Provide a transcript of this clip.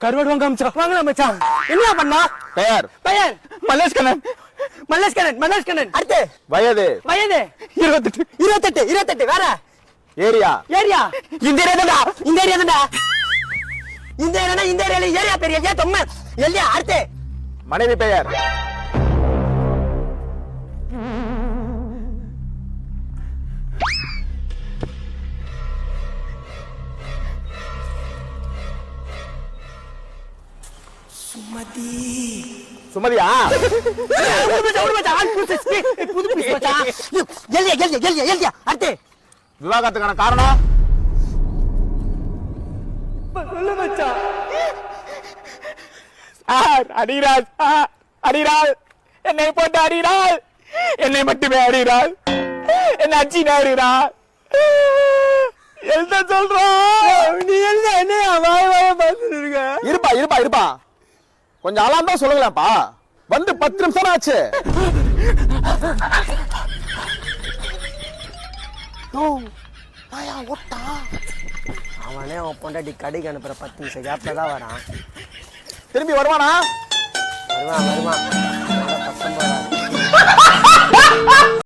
கருவாடு வாங்க வாங்கலாம் மச்சான். என்ன பண்ணா? பெயர் பெயர் மல்லேஷ் கண்ணன். மல்லேஷ் கண்ணன். அடுத்து வயது 28. வேற ஏரியா இந்த ஏரியாடா. இந்த ஏரியால ஏரியா பெரிய ஏரியா தொம்ம எல்லையா. அடுத்து மனைவி பெயர் சுமதியா? அடுத்து விவாகரத்துக்கான காரணம் அடிராள் என்னை போட்டு அடிராள், என்னை மட்டுமே அடிராள், என்ன அச்சி நேருறாள். எழுத சொல்றோம். நீ எழுத என்ன வாய பார்த்துட்டு இருக்க? இருப்பா கொஞ்சம் அலாம் தான் சொல்லுங்களேன்ப்பா. வந்து 10 நிமிஷம் ஆச்சு. அவனே அவன் பொண்டாட்டி கடைக்கு அனுப்புற 10 நிமிஷம் கேப்ல தான் வரான். திரும்பி வருவானா? வருவான்.